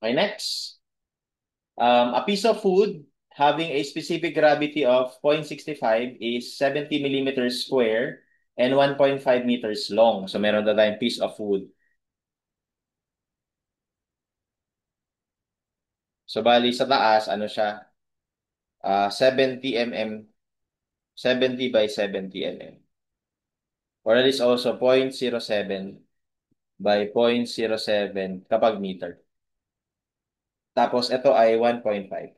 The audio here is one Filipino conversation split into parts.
Okay, next. A piece of food having a specific gravity of 0.65 is 70 millimeters square and 1.5 meters long. So meron na tayong piece of food. So bali sa taas, ano siya? 70 mm, 70 by 70 mm. Or it is also 0.07 by 0.07 kapag meter. Tapos ito ay 1.5.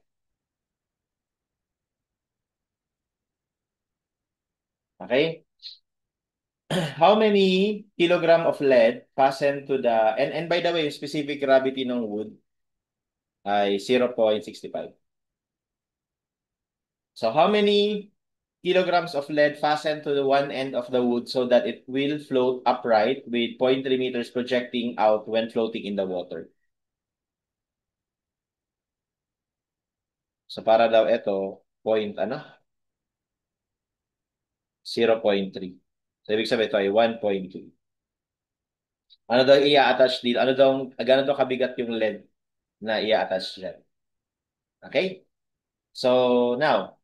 Okay? How many kilogram of lead fastened to the, and by the way, yung specific gravity ng wood ay 0.65. So how many kilograms of lead fastened to the one end of the wood so that it will float upright with zero point 0.3 meters projecting out when floating in the water? So para daw ito, point ano? 0.3. So ibig sabihin ito ay 1.2. Ano daw i-attach dito? Ano daw, gano'n daw kabigat yung lead na i-attach dyan? Okay? So now,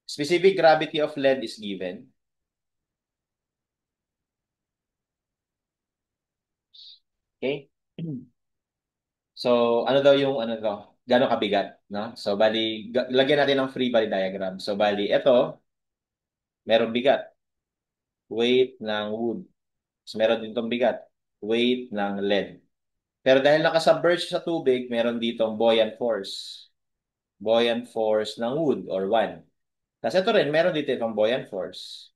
specific gravity of lead is given. Okay? So, ano daw yung ano daw? Gano'ng kabigat, no? So, bali, lagyan natin ng free body diagram. So, bali, ito, merong bigat, weight ng wood. So, meron din tong bigat, weight ng lead. Pero dahil nakasubmerge sa tubig, meron ditong buoyant force. Buoyant force ng wood or 1. Tapos ito rin, meron dito itong buoyant force.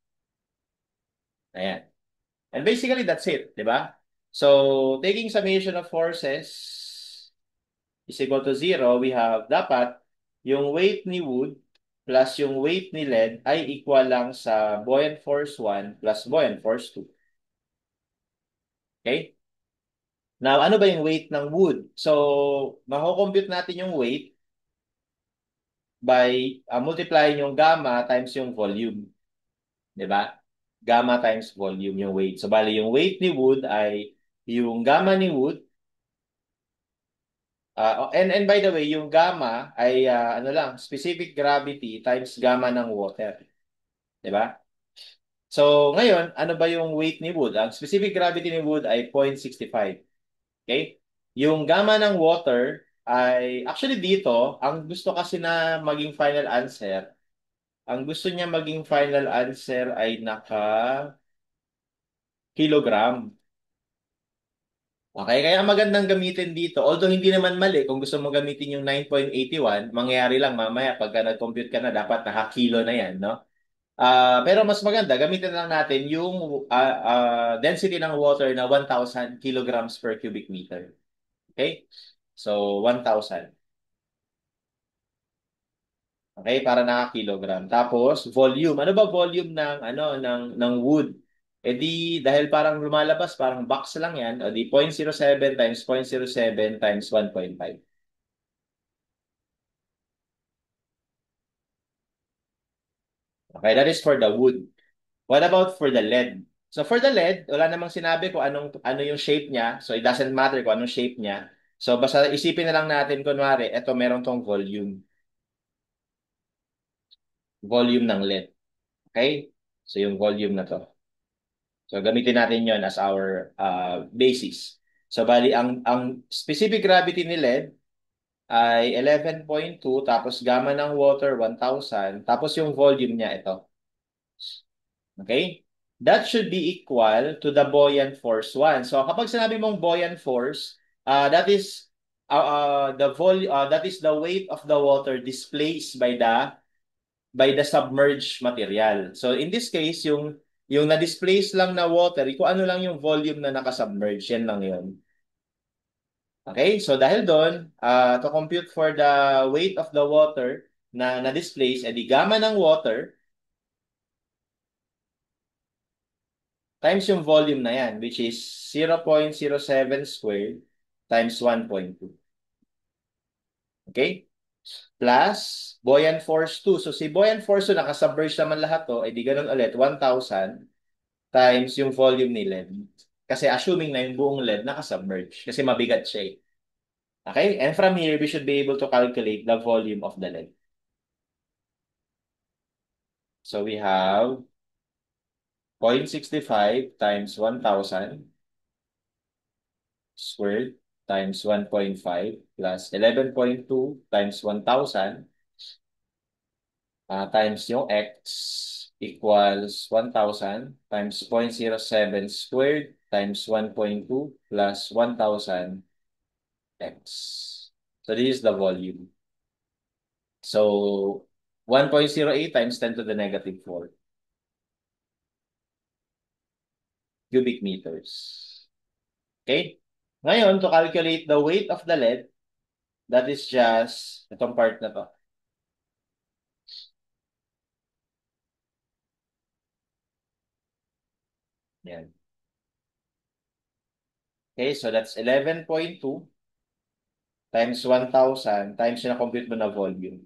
Ayan. And basically, that's it, di ba? So, taking summation of forces is equal to 0, we have dapat yung weight ni wood plus yung weight ni lead ay equal lang sa buoyant force 1 plus buoyant force 2. Okay? Now, ano ba yung weight ng wood? So, mako-compute natin yung weight by multiplying yung gamma times yung volume. Di ba? Gamma times volume yung weight. So, bali yung weight ni wood ay yung gamma ni wood. And by the way, yung gamma ay ano lang, specific gravity times gamma ng water. Di ba? So, ngayon, ano ba yung weight ni wood? Ang specific gravity ni wood ay 0.65. Okay? Yung gamma ng water ay, actually dito, ang gusto kasi na maging final answer, ang gusto niya maging final answer ay naka-kilogram. Okay, kaya magandang gamitin dito. Although hindi naman mali kung gusto mo gamitin yung 9.81, mangyayari lang mamaya pagka nag-compute ka na, dapat naka-kilo na yan, no? Pero mas maganda, gamitin lang natin yung density ng water na 1,000 kilograms per cubic meter. Okay? So, 1,000. Okay, para naka-kilogram. Tapos, volume. Ano ba volume ng ng wood? Eh di dahil parang lumalabas, parang box lang 'yan, o di 0.07 times 0.07 times 1.5. Okay, that is for the wood. What about for the lead? So for the lead, wala namang sinabi kung ano yung shape niya. So it doesn't matter kung anong shape niya. So basta isipin na lang natin kunwari, eto meron tong volume. Volume ng lead. Okay? So yung volume na to. So gamitin natin yon as our basis. So bali ang specific gravity ni lead ay 11.2 tapos gamma ng water 1,000 tapos yung volume niya ito. Okay? That should be equal to the buoyant force 1. So kapag sinabi mong buoyant force, that is the weight of the water displaced by the submerged material. So in this case, yung na-displace lang na water, kung ano lang yung volume na nakasubmerge, yan lang yun. Okay? So dahil doon, to compute for the weight of the water na na-displace, edi gamma ng water times yung volume na yan, which is 0.07 squared times 1.2. Okay? Plus buoyant force 2. So si buoyant force 2, nakasubmerge naman lahat to, edi ganun ulit, 1,000 times yung volume ni LED. Kasi assuming na yung buong LED nakasubmerge. Kasi mabigat siya eh. Okay? And from here, we should be able to calculate the volume of the LED. So we have 0.65 times 1,000 squared times 1.5 plus 11.2 times 1,000 times yung x equals 1,000 times 0.07 squared times 1.2 plus 1,000 x. So this is the volume. So 1.08 times 10 to the negative 4 cubic meters. Okay? Ngayon, to calculate the weight of the lead, that is just itong part na to. Yan. Okay, so that's 11.2 times 1,000 times yung na-compute mo na volume.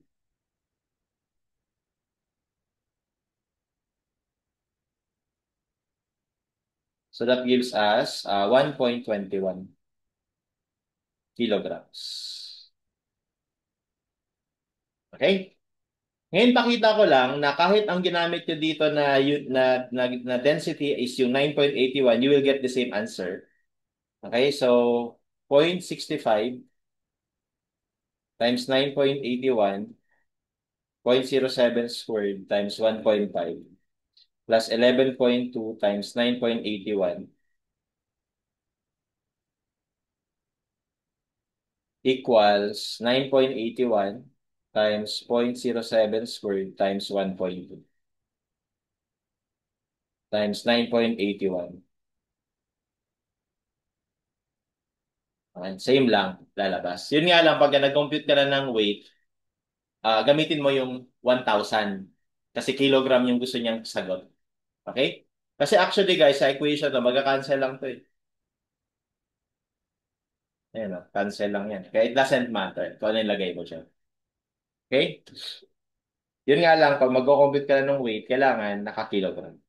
So that gives us 1.21 kilograms. Okay? Ngayon pakita ko lang na kahit ang ginamit nyo dito na density is yung 9.81, you will get the same answer. Okay, so 0.65 times 9.81, 0.07 squared times 1.5 plus 11.2 times 9.81 equals 9.81 times 0.07 squared times 1.2 times 9.81. Okay, same lang, lalabas. Yun nga lang, pag nag-compute ka na ng weight, gamitin mo yung 1,000. Kasi kilogram yung gusto niyang sagot. Okay? Kasi actually guys, sa equation to, magka-cancel lang to eh. Ayan o, cancel lang yan. Kaya it doesn't matter kung ano ilagay mo dyan. Okay? Yun nga lang, pag mag-compute ka na ng weight, kailangan naka-kilogram.